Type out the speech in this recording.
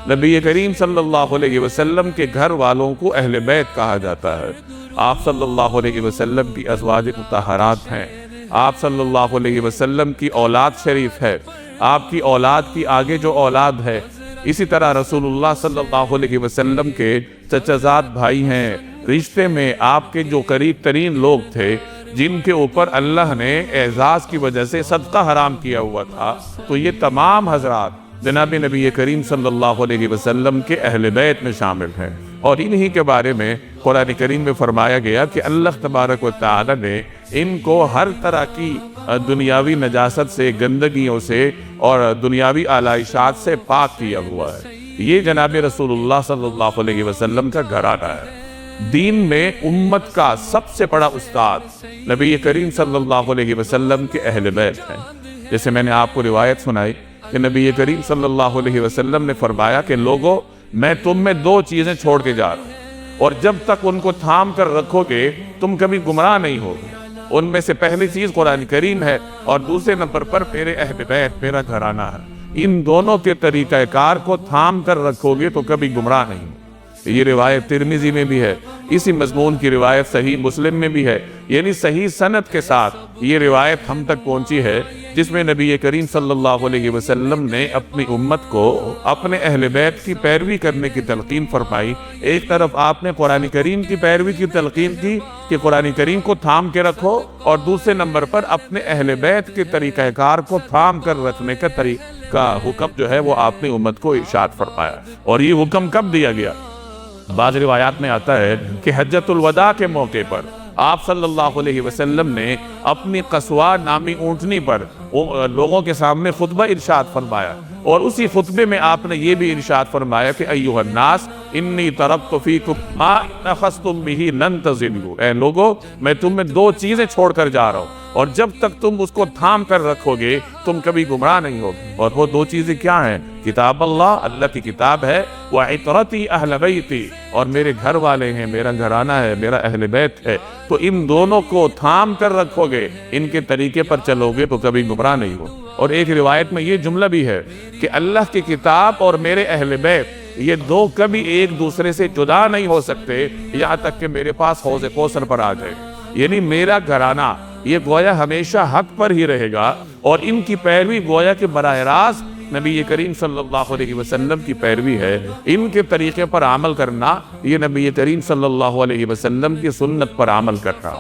نبی کریم صلی اللہ علیہ وسلم کے گھر والوں کو اہل بیت کہا جاتا ہے۔ آپ صلی اللہ علیہ وسلم کی ازواج مطہرات ہیں، آپ صلی اللہ علیہ وسلم کی اولاد شریف ہے، آپ کی اولاد کی آگے جو اولاد ہے، اسی طرح رسول اللہ صلی اللہ علیہ وسلم کے چچا زاد بھائی ہیں، رشتے میں آپ کے جو قریب ترین لوگ تھے جن کے اوپر اللہ نے اعزاز کی وجہ سے صدقہ حرام کیا ہوا تھا، تو یہ تمام حضرات جناب نبی کریم صلی اللہ علیہ وسلم کے اہل بیت میں شامل ہیں، اور انہی کے بارے میں قرآن کریم میں فرمایا گیا کہ اللہ تبارک و تعالی نے ان کو ہر طرح کی دنیاوی نجاست سے، گندگیوں سے اور دنیاوی آلائشات سے پاک کیا ہوا ہے۔ یہ جناب رسول اللہ صلی اللہ علیہ وسلم کا گھرانہ ہے۔ دین میں امت کا سب سے بڑا استاد نبی کریم صلی اللہ علیہ وسلم کے اہل بیت ہیں۔ جیسے میں نے آپ کو روایت سنائی کہ نبی کریم صلی اللہ علیہ وسلم نے فرمایا کہ لوگو، میں تم میں دو چیزیں چھوڑ کے جا رہا ہوں، اور جب تک ان کو تھام کر رکھو گے تم کبھی گمراہ نہیں ہوگے۔ ان میں سے پہلی چیز قرآن کریم ہے، اور دوسرے نمبر پر میرے اہل بیت، میرا گھرانہ ہے۔ ان دونوں کے طریقہ کار کو تھام کر رکھو گے تو کبھی گمراہ نہیں ہوگے۔ یہ روایت ترمذی میں بھی ہے، اسی مضمون کی روایت صحیح مسلم میں بھی ہے، یعنی صحیح سند کے ساتھ یہ روایت ہم تک پہنچی ہے، جس میں نبی کریم صلی اللہ علیہ وسلم نے اپنی امت کو اپنے اہل بیت کی پیروی کرنے کی تلقین فرمائی۔ ایک طرف آپ نے قرآن کریم کی پیروی کی تلقین کی کہ قرآن کریم کو تھام کے رکھو، اور دوسرے نمبر پر اپنے اہل بیت کے طریقہ کار کو تھام کر رکھنے کا طریقہ حکم جو ہے وہ آپ نے امت کو ارشاد فرمایا۔ اور یہ حکم کب دیا گیا؟ بعض روایات میں آتا ہے کہ حجۃ الوداع کے موقع پر آپ صلی اللہ علیہ وسلم نے اپنی قصواء نامی اونٹنی پر لوگوں کے سامنے خطبہ ارشاد فرمایا، اور اسی خطبے میں آپ نے یہ بھی ارشاد فرمایا کہ ایھا الناس انی ترکت فیکم ما ان اخذتم بہ لن تضلوا، اے لوگو میں تم میں دو چیزیں چھوڑ کر جا رہا ہوں، اور جب تک تم اس کو تھام کر رکھو گے تم کبھی گمراہ نہیں ہوگے۔ اور وہ دو چیزیں کیا ہیں؟ کتاب اللہ کی کتاب ہے، وعطرتی اہل بیتی، اور میرے گھر والے ہیں، میرا گھرانہ ہے، میرا اہل بیت ہے۔ تو ان دونوں کو تھام کر رکھو گے، ان کے طریقے پر چلو گے تو کبھی گمراہ نہیں ہو۔ اور ایک روایت میں یہ جملہ بھی ہے کہ اللہ کی کتاب اور میرے اہل بیت، یہ دو کبھی ایک دوسرے سے جدا نہیں ہو سکتے یہاں تک کہ میرے پاس حوض کوثر پر آ جائے۔ یعنی میرا گھرانہ یہ گویا ہمیشہ حق پر ہی رہے گا، اور ان کی پیروی گویا کہ براہ راست نبی کریم صلی اللہ علیہ وسلم کی پیروی ہے۔ ان کے طریقے پر عمل کرنا یہ نبی کریم صلی اللہ علیہ وسلم کی سنت پر عمل کرنا۔